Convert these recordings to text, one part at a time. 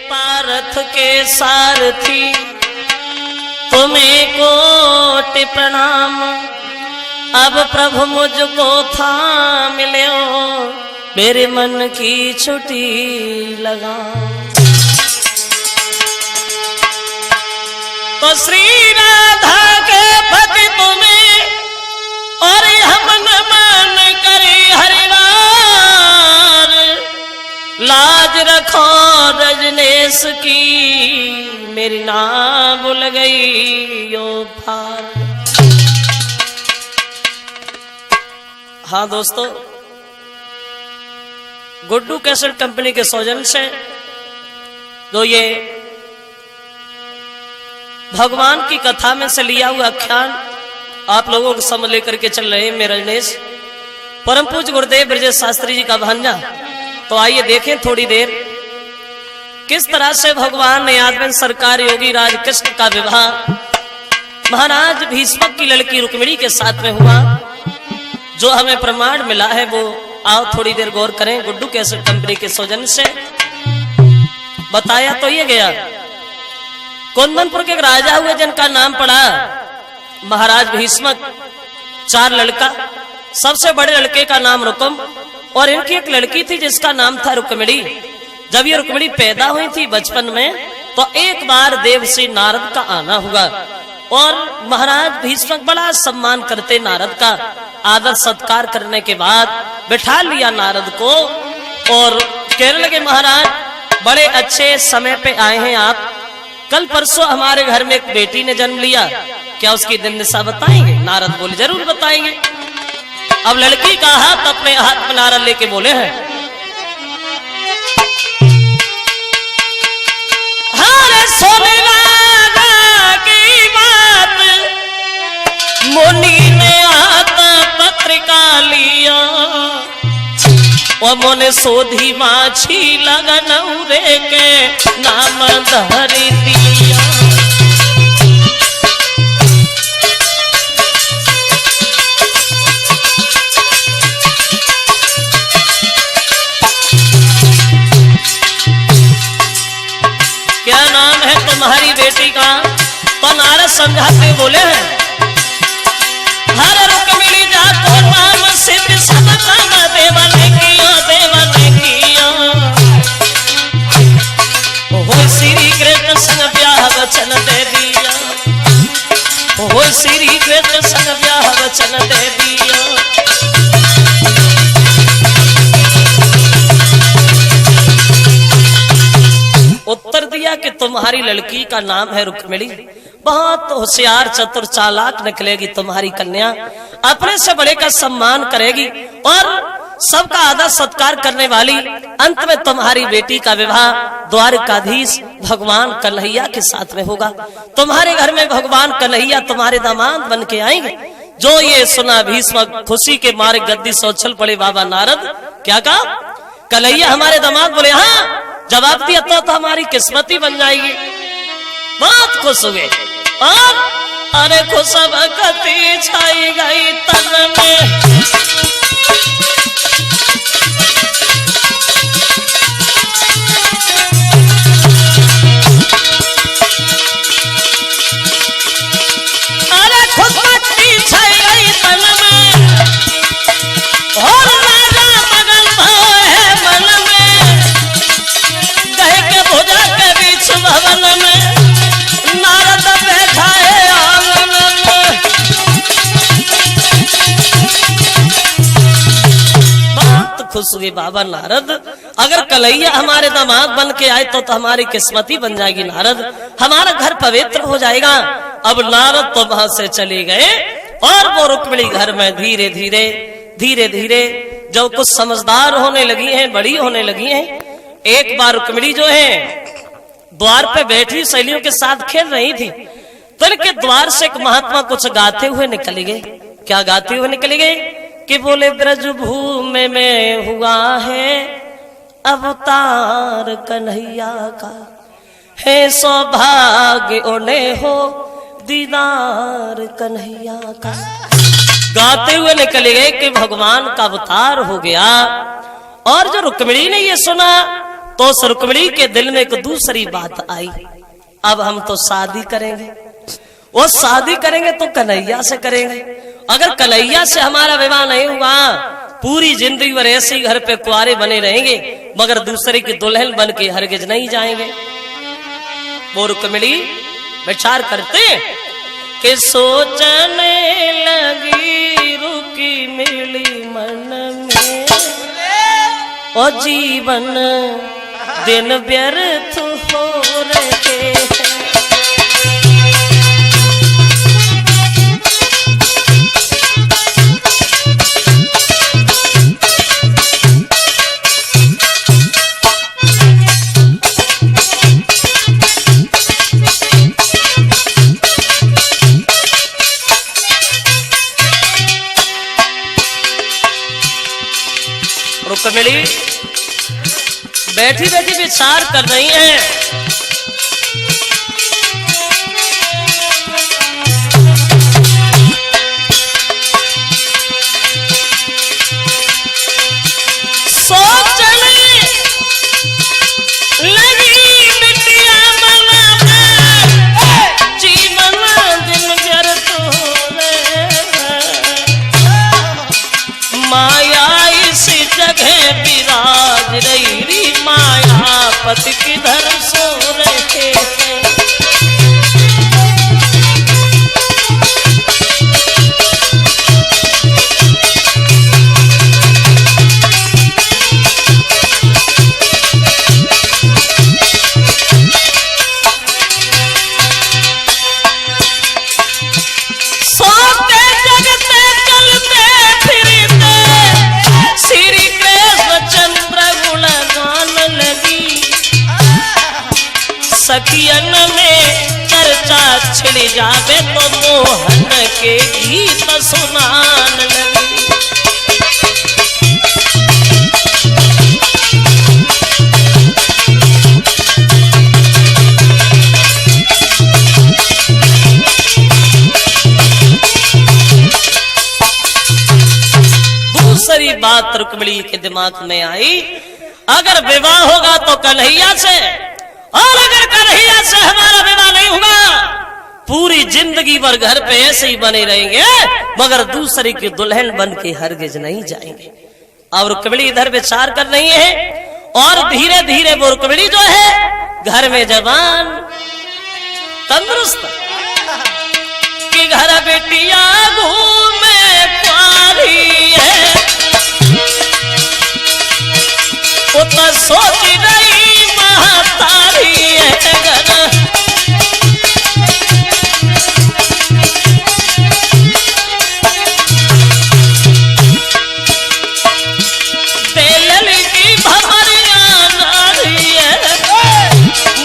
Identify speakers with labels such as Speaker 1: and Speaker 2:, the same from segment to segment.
Speaker 1: पारथ के सारथी तुम्हें कोटि प्रणाम। अब प्रभु मुझको थाम लो, मेरे मन की छुट्टी लगा। तो श्री राधा के पति तुम्हें और हम नमन करे हरिवार। लाज रखो रजनेश की, मेरी ना भूल गई यो फार। हाँ दोस्तों, गुड्डू कैसेट कंपनी के सौजन्य से जो ये भगवान की कथा में से लिया हुआ आख्यान आप लोगों को समझ लेकर के चल रहे हैं मेरे रजनेश परम पूज्य गुरुदेव ब्रजेश शास्त्री जी का भांजा। तो आइए देखें थोड़ी देर किस तरह से भगवान ने आदमी सरकार योगी राज कृष्ण का विवाह महाराज भीष्मक की लड़की रुक्मिणी के साथ में हुआ। जो हमें प्रमाण मिला है वो आओ थोड़ी देर गौर करें। गुड्डू कैसेट कंपनी के सौजन्य से बताया तो ये गया, कुंदनपुर के एक राजा हुए जिनका नाम पड़ा महाराज भीष्मक। 4 लड़का, सबसे बड़े लड़के का नाम रुकुम और इनकी एक लड़की थी जिसका नाम था रुक्मिणी। जब ये रुक्मिणी पैदा हुई थी बचपन में तो एक बार देवश्री नारद का आना हुआ और महाराज भीष्मक बड़ा सम्मान करते नारद का। आदर सत्कार करने के बाद बैठा लिया नारद को और कहने लगे महाराज बड़े अच्छे समय पे आए हैं आप। कल परसों हमारे घर में एक बेटी ने जन्म लिया, क्या उसकी दिन दिशा बताएंगे? नारद बोले जरूर बताएंगे। अब लड़की का हाथ अपने हाथ में नारद लेके बोले हैं, हरे सोने लागा की बात मुनि ने आता पत्रिका लिया और मोने सोधी माछी लगन रे के नाम धरी दिया। क्या नाम है तुम्हारी बेटी का? तो नारद समझाते बोले हैं, हर रुक्मिणी जातो नाम सिद्ध सब काम देवा ने किया, देवा ने किया। हो श्री कृष्ण संग ब्याह वचन दे दिया, हो श्री कृष्ण संग ब्याह वचन दे दिया। उत्तर दिया कि तुम्हारी लड़की का नाम है रुक्मिणी, बहुत होशियार चतुर चालाक निकलेगी तुम्हारी कन्या, अपने से बड़े का सम्मान करेगी और सबका आदर सत्कार करने वाली। अंत में तुम्हारी बेटी का विवाह द्वारकाधीश भगवान कन्हैया के साथ में होगा। तुम्हारे घर में भगवान कन्हैया तुम्हारे दामाद बन के आएंगे। जो ये सुना भीष्मक खुशी के मारे गद्दी से उछल पड़े। बाबा नारद क्या कहा? कन्हैया हमारे दामाद? बोले हाँ। जवाब दिया तो हमारी किस्मत ही बन जाएगी। बहुत खुश हुए और अरे खुशबकती छाई गई तन में। अरे खुशबकती छाई गई तन में और राजा मगन है मन में। कहे के भुजा के बीच भवन में नारद बैठा है आंगन में। बहुत खुश हुए बाबा नारद। अगर कन्हैया हमारे दामाद बन के आए तो हमारी किस्मत ही बन जाएगी नारद, हमारा घर पवित्र हो जाएगा। अब नारद तो वहां से चले गए और वो रुक्मिणी घर में धीरे धीरे धीरे धीरे जो कुछ समझदार होने लगी हैं, बड़ी होने लगी हैं। एक बार रुक्मिणी जो है द्वार पे बैठी सहेलियों के साथ खेल रही थी तो इनके द्वार से एक महात्मा कुछ गाते हुए निकल गए। क्या गाते हुए निकल गए कि बोले ब्रज भूमि में हुआ है अवतार कन्हैया का, है सौभाग्य उन्हें हो दीदार कन्हैया का। गाते हुए निकल गए कि भगवान का अवतार हो गया। और जो रुक्मिणी ने ये सुना तो उस रुक्मिणी के दिल में एक दूसरी बात आई, अब हम तो शादी करेंगे। वो शादी करेंगे तो कन्हैया से करेंगे। अगर कन्हैया से हमारा विवाह नहीं हुआ, पूरी जिंदगी भर ऐसे ही घर पे कुआरे बने रहेंगे, मगर दूसरे की दुल्हन बन के हरगिज नहीं जाएंगे। वो रुक्मिणी विचार करते कि सोचने लगी रुकी मिली मन में, और जीवन दिन व्यर्थ हो रहे। रुक्मिणी बैठी बैठी विचार कर रही है। सोचने लगी बिटिया बनाना, जीवन दिन व्यर्थ हो रहे। माया इसी जगह विराज रही, मायापति किधर सो रहे हैं। सोते जगते चलते फिरते श्री कृष्ण चंद्र गुण गान लगी। सखियन में चर्चा छिड़ जावे तो मोहन के गीत सुनान लगी। दूसरी बात रुक्मिणी के दिमाग में आई, अगर विवाह होगा तो कन्हैया से, और अगर कन्हैया से हमारा विवाह नहीं होगा, पूरी जिंदगी भर घर पे ऐसे ही बने रहेंगे, मगर दूसरे की दुल्हन बन के हरगिज नहीं जाएंगे। अब रुक्मिणी इधर विचार कर रही है, और धीरे धीरे वो रुक्मिणी जो है घर में जवान तंदुरुस्त कि घर बेटिया घूमे पारी है, वो तो सोच रही महतारी है घर। तेल की भवरिया नारी है,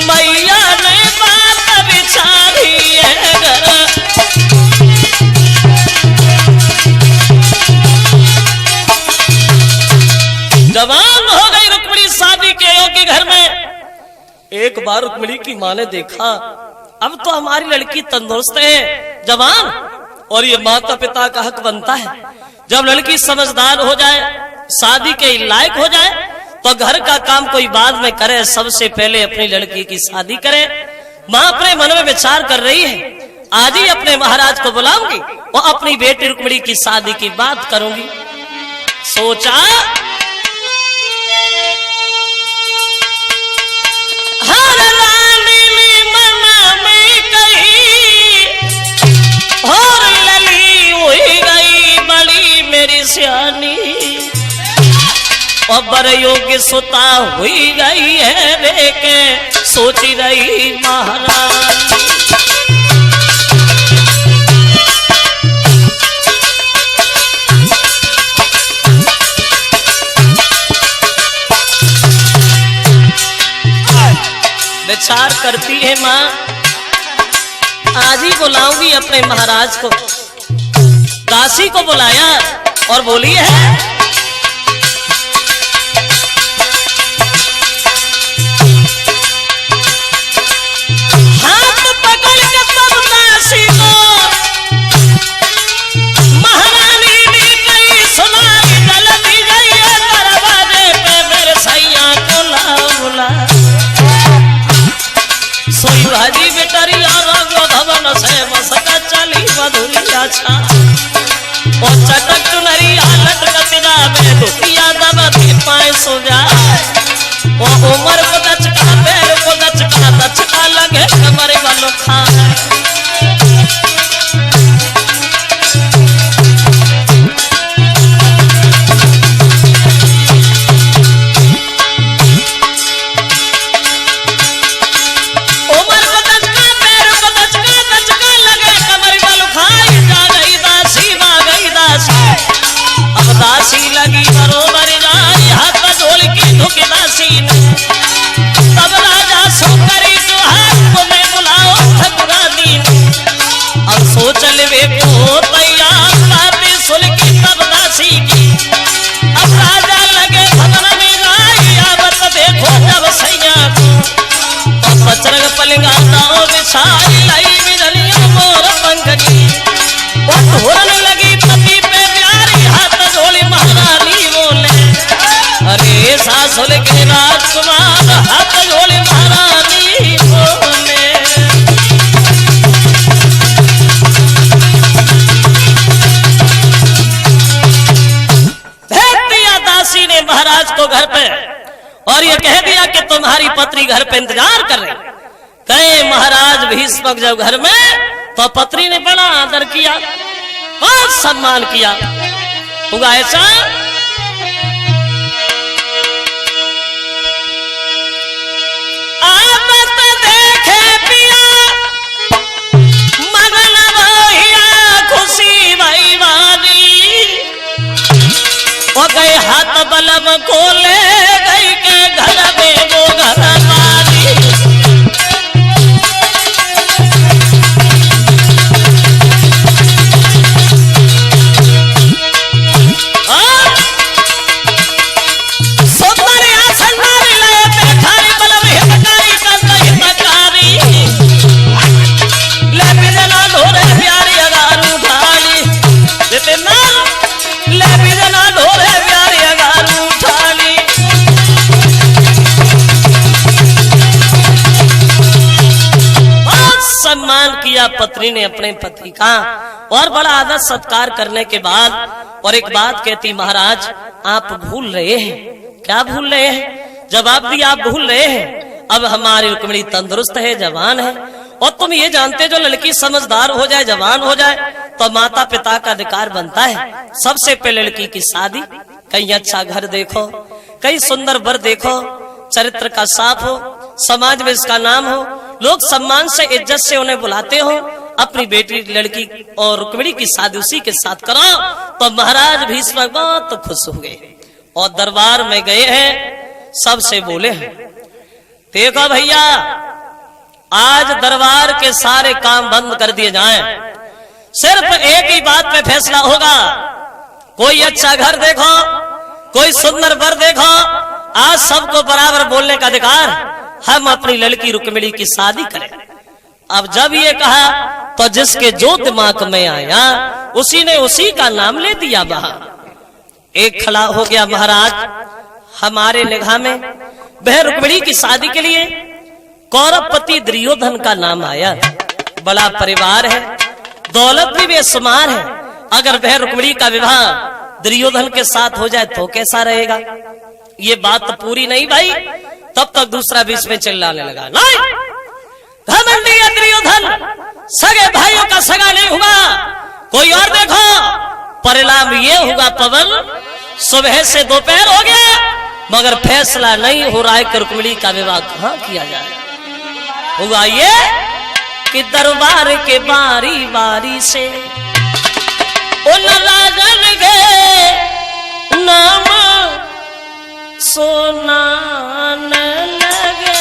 Speaker 1: मैया ने बात बिचारी है घर। जवान हो गई रुक्मिणी शादी के योग्य घर में। एक बार रुक्मिणी की माँ ने देखा, अब तो हमारी लड़की तंदुरुस्त है, जवान, और ये माता पिता का हक बनता है, जब लड़की समझदार हो जाए, शादी के लायक हो जाए, तो घर का काम कोई बाद में करे, सबसे पहले अपनी लड़की की शादी करे। माँ अपने मन में विचार कर रही है, आज ही अपने महाराज को बुलाऊंगी और अपनी बेटी रुक्मिणी की शादी की बात करूंगी। सोचा हर रानी मन में कही, और लली हुई गई बड़ी मेरी सियानी, और बर योग्य सुता हुई गई है रे के सोची रही महारानी। विचार करती है माँ, आज ही बुलाऊंगी अपने महाराज को। दासी को बुलाया और बोली है, हाथ पकड़ के तब दासी को महारानी ने कही सुनाई, जल्दी गई है दरवाजे पे मेरे सैया को ला बुला। मसे मसका चली मधुरिया छा और चटक चुनरी हालत कतिरा में दुतिया दबती पाए सो जाए वो उमर को दचका पैर को दचका लगे कमर वालों खाए दासी लगी बरोबर जाई हाथ ढोल की धुक दासी ने तब राजा सो करी दुहार को मैं बुलाओ ठकुरानी अब सोच ले को तैयार बातें सुन की तब दासी की अब राजा लगे भवन में जाई आवत देखो जब सैया को अब बचरग पलंगा दाओ बिछाई लाई बिजलियों मोर पंख की और ढोरने लगी पति पे महारानी बोले अरे सासुल के राजकुमार हाथ जोड़े महारानी बोले भेज दिया दासी ने महाराज को घर पे और ये कह दिया कि तुम्हारी पत्नी घर पे इंतजार कर रही। कहे महाराज भीष्मक जब घर में तो पत्नी ने बड़ा आदर किया बहुत सम्मान किया होगा ऐसा आपत देखे पिया मगन भैया खुशी भाई वाली वो गए हाथ बलम को ले गई के घर में वो घर वाली किया पत्नी ने अपने पति का और बड़ा आदर सत्कार करने के बाद और एक बात कहती महाराज आप भूल रहे हैं। क्या भूल रहे हैं? जवाब दिया आप भूल रहे हैं अब हमारी रुक्मिणी तंदुरुस्त है जवान है और तुम ये जानते जो लड़की समझदार हो जाए जवान हो जाए तो माता पिता का अधिकार बनता है। सबसे पहले लड़की की शादी कहीं अच्छा घर देखो कहीं सुंदर वर देखो चरित्र का साफ हो समाज में इसका नाम हो लोग सम्मान से इज्जत से उन्हें बुलाते हो अपनी बेटी लड़की और रुक्मिणी की शादी उसी के साथ करो। तो महाराज भीष्म बहुत खुश हुए और दरबार में गए हैं सबसे बोले हैं देखो भैया आज दरबार के सारे काम बंद कर दिए जाएं सिर्फ एक ही बात पे फैसला होगा कोई अच्छा घर देखो कोई सुंदर वर देखो आज सबको बराबर बोलने का अधिकार हम अपनी लड़की रुक्मिणी की शादी करें। अब जब ये कहा तो जिसके जो दिमाग में आया उसी ने उसी का नाम ले दिया बाहर। एक खड़ा हो गया महाराज हमारे निगाह में वह रुक्मिणी की शादी के लिए कौरवपति दुर्योधन का नाम आया। बड़ा परिवार है दौलत भी बेशुमार है अगर वह रुक्मिणी का विवाह दुर्योधन के साथ हो जाए तो कैसा रहेगा। ये बात तो पूरी नहीं भाई तब तक दूसरा बीच में चिल्लाने लगा नहीं घमंडी दुर्योधन सगे भाइयों का सगा नहीं हुआ कोई और देखो। परिणाम ये होगा पवन सुबह से दोपहर हो गया मगर फैसला नहीं हो रहा है कि रुक्मिणी का विवाह कहाँ किया जाए। हुआ ये कि दरबार के बारी बारी से उन राजन के नाम सोनान लगे।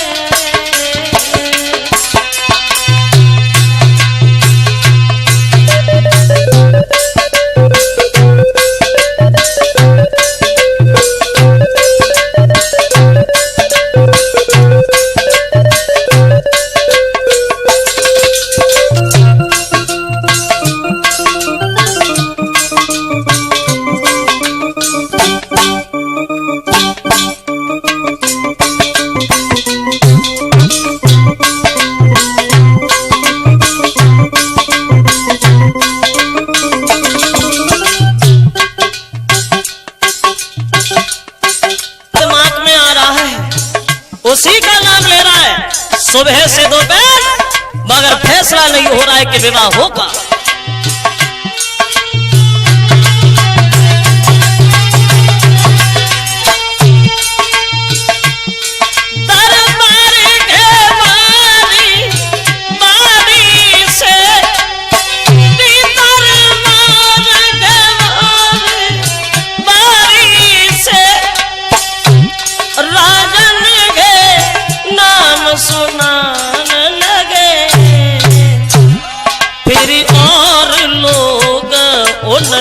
Speaker 1: ले रहा है सुबह से दोपहर, मगर फैसला नहीं हो रहा है कि विवाह होगा।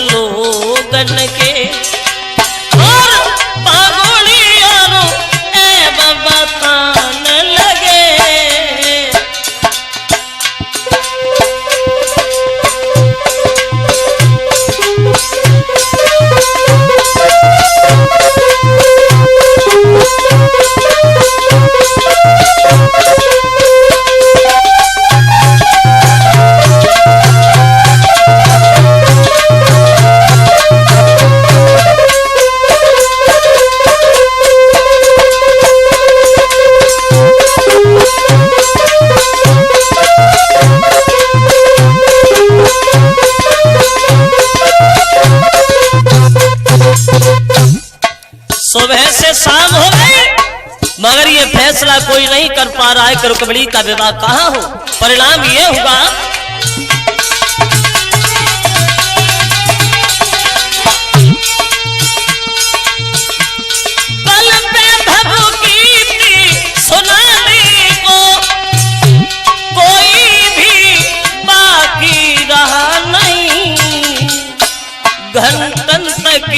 Speaker 1: लोगन के और बागोड़ियों ए बतान लगे। सुबह से शाम हो गई, मगर ये फैसला कोई नहीं कर पा रहा है कि रुक्मिणी का विवाह कहाँ हो। परिणाम ये होगा पल पे भभूकी थी सुनाने को, कोई भी बाकी रहा नहीं। घंटन तक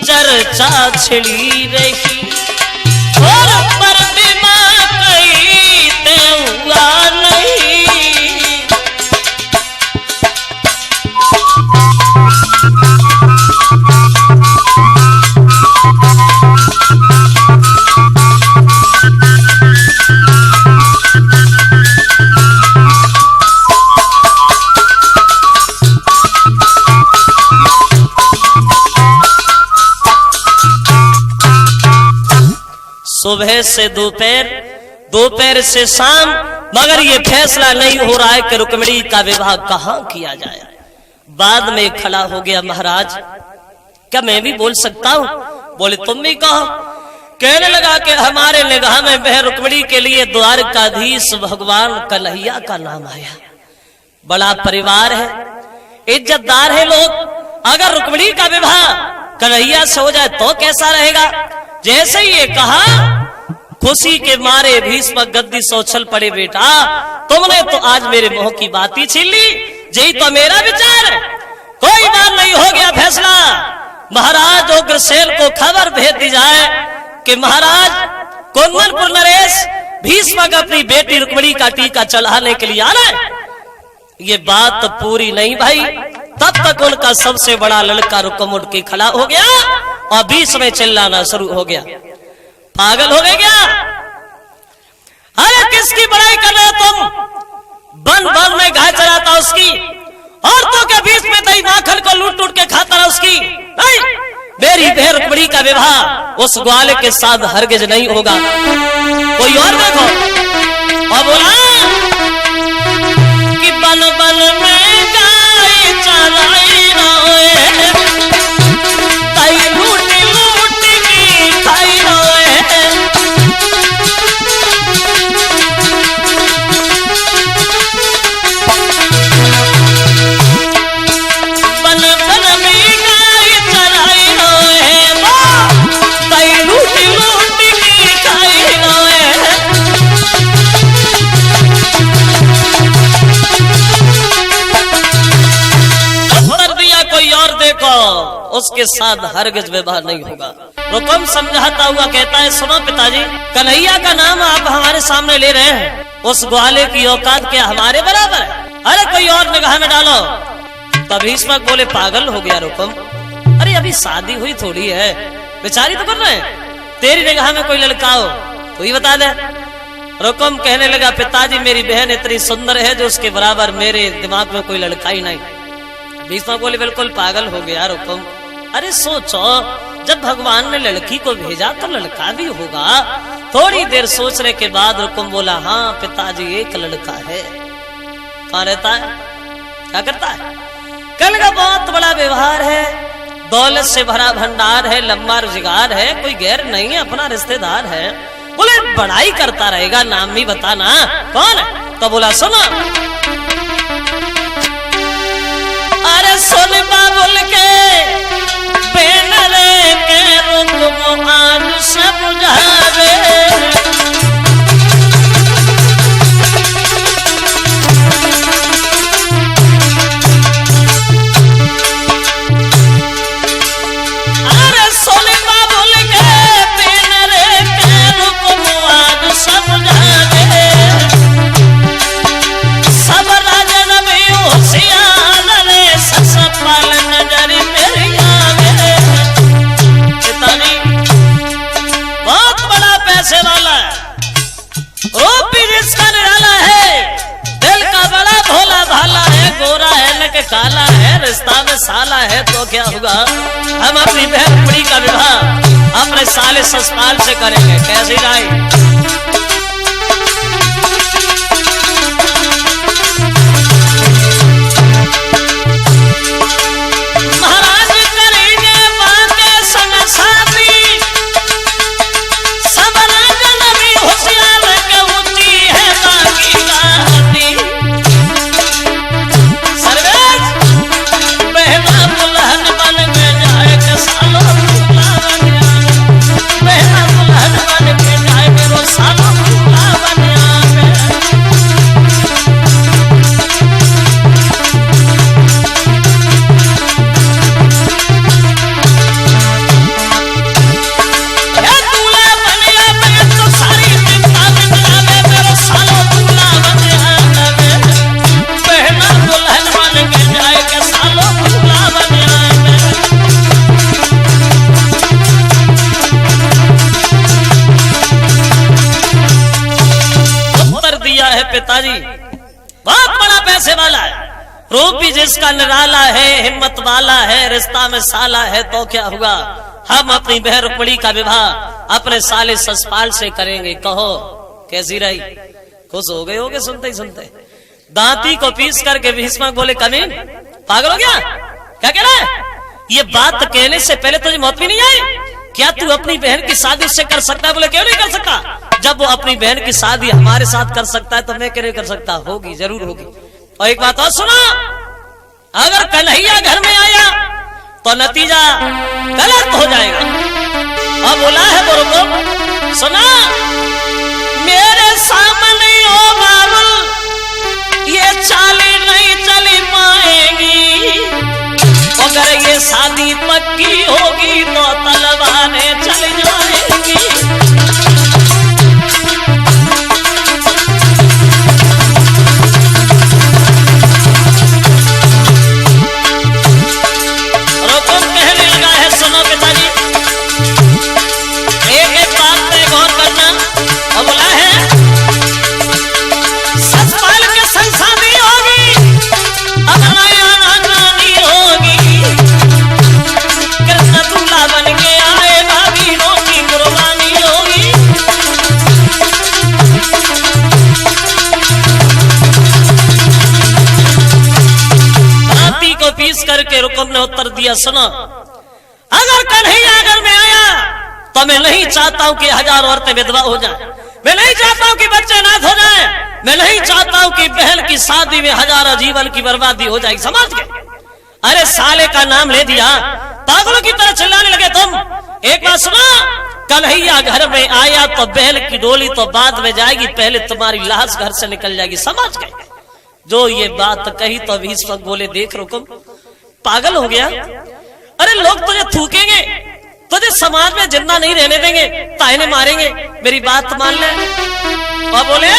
Speaker 1: चर्चा छिड़ी रही और प्रतिमा कहीं ते हुआ नहीं। सुबह से दोपहर, दोपहर से शाम, मगर ये फैसला नहीं हो रहा है कि रुक्मिणी का विवाह कहाँ किया जाए। बाद में खड़ा हो गया महाराज, क्या मैं भी बोल सकता हूँ? बोले तुम भी कहो। कहने लगा कि हमारे निगाह में वह रुक्मिणी के लिए द्वारकाधीश भगवान कन्हैया का नाम आया। बड़ा परिवार है, इज्जतदार है लोग। अगर रुक्मिणी का विवाह कन्हैया से हो जाए तो कैसा रहेगा? जैसे ही ये कहा, खुशी के मारे भीष्म गद्दी से उछल पड़े। बेटा तुमने तो आज मेरे मुंह की बात ही छीन ली, यही तो मेरा विचार है। कोई बात नहीं, हो गया फैसला। महाराज उग्रसेन को खबर भेज दी जाए कि महाराज कोंदनपुर नरेश भीष्म अपनी बेटी रुक्मिणी का टीका चढ़ाने के लिए आ रहा है। ये बात तो पूरी नहीं भाई, तब तक उनका सबसे बड़ा लड़का रुकम उठ के खड़ा हो गया और बीच में चिल्लाना शुरू हो गया। पागल हो गए क्या? अरे किसकी बड़ाई कर रहे हो तुम? बन बन में गाय चराता उसकी, औरतों के बीच में दही माखन को लूट लूट के खाता रहा उसकी। नहीं, मेरी बहन रुक्मिणी का विवाह उस ग्वाले के साथ हरगिज नहीं होगा। कोई और देखो। और बोला कि बन बन में गाय चराई रोए, दही लूट लूट की खाई रोए। बन बन में गाय चराई रोए, दही लूट लूट की खाई रोए। कोई और देखो, उसके साथ हरगिज विवाह नहीं होगा। रुकम समझाता हुआ कहता है, सुनो पिताजी, कन्हैया का नाम आप हमारे सामने ले रहे हैं, उस ग्वाले की औकात क्या हमारे बराबर है? अरे कोई और निगाह में डालो। तब भीष्म बोले, पागल हो गया रुकम, अरे अभी शादी हुई थोड़ी है, बेचारी तो कर रहे हैं। तेरी निगाह में कोई लड़का हो तो ही बता दे। रुकम कहने लगा, पिताजी मेरी बहन इतनी सुंदर है जो उसके बराबर मेरे दिमाग में कोई लड़का ही नहीं। भीष्म बोले, बिल्कुल पागल हो गया रुकम। अरे सोचो, जब भगवान ने लड़की को भेजा तो लड़का भी होगा। थोड़ी देर सोचने के बाद रुकुम बोला, हाँ पिताजी एक लड़का है। कहाँ रहता है, क्या करता है? कल का बहुत बड़ा व्यवहार है, दौलत से भरा भंडार है, लंबा रोजगार है, कोई गैर नहीं है, अपना रिश्तेदार है। बोले बड़ाई करता रहेगा, नाम भी बताना कौन है? तो बोला सुनो, अरे सुन बाबुल के बेनरे के रुकुम आज सब जावे। अरे सुन बाबुल के बेनरे के रुकुम आज सब जावे। सब राजन में होशियार रे ससपाल नजर मेरी आवे। पिताजी बहुत बड़ा पैसे वाला है, रूप भी जिसका निराला है, दिल का बड़ा भोला भाला है, गोरा है न के काला है, रिश्ता में साला है तो क्या होगा? हम अपनी बहन बुढ़ी का विवाह अपने साले ससपाल से करेंगे। कैसी राय? पिताजी बहुत बड़ा पैसे वाला है, रूप भी जिसका निराला है, हिम्मत वाला है, रिश्ता में साला है तो क्या हुआ? हम अपनी बहन रुक्मिणी का विवाह अपने साले ससपाल से करेंगे। कहो कैसी रही? खुश हो गए होगे सुनते ही सुनते। दांती को पीस करके भीष्म बोले, कमीन पागल हो गया, क्या कह रहा है? ये बात कहने से पहले तुझे मौत भी नहीं आई? क्या तू अपनी बहन की शादी उससे कर सकता है? बोले क्यों नहीं कर सकता? जब वो अपनी बहन की शादी हमारे साथ कर सकता है तो मैं क्यों नहीं कर सकता? होगी, जरूर होगी। और एक बात और सुना, अगर कन्हैया घर में आया तो नतीजा गलत हो जाएगा। अब बोला है बोलो, सुना मेरे सामने ओ बाबुल ये चाली नहीं चली पाएगी, अगर ये शादी पक्की होगी तो तलवारें चल जाएंगी। रुकुम कहने लगा है, सुनो पिताजी एक एक बात पे गौर करना। और बोला है ससपाल के संग शादी होगी, अब नया रानी होगी, कृष्ण दूल्हा बन के आएगा, वीरों की कुर्बानी होगी। को पीस करके रुकुम ने उत्तर दिया, सुनो अगर कन्हैया घर में आया तो मैं नहीं चाहता हूं कि 1000 औरतें विधवा हो जाएं, मैं नहीं चाहता हूं कि बच्चे अनाथ हो जाएं, मैं नहीं चाहता हूं कि बहन की शादी में 1000 जीवन की बर्बादी हो जाएगी। समझ गए? अरे साले का नाम ले दिया, पागलों की तरह चिल्लाने लगे तुम। एक बात सुनो, कन्हैया घर में आया तो बहन की डोली तो बाद में जाएगी, पहले तुम्हारी लाश घर से निकल जाएगी। समझ गए? जो ये बात कही तो भीष्म बोले, देख रुकुम पागल हो गया? अरे लोग तुझे थूकेंगे, तुझे समाज में जिंदा नहीं रहने देंगे, ताने मारेंगे, मेरी बात मान ले। और बोले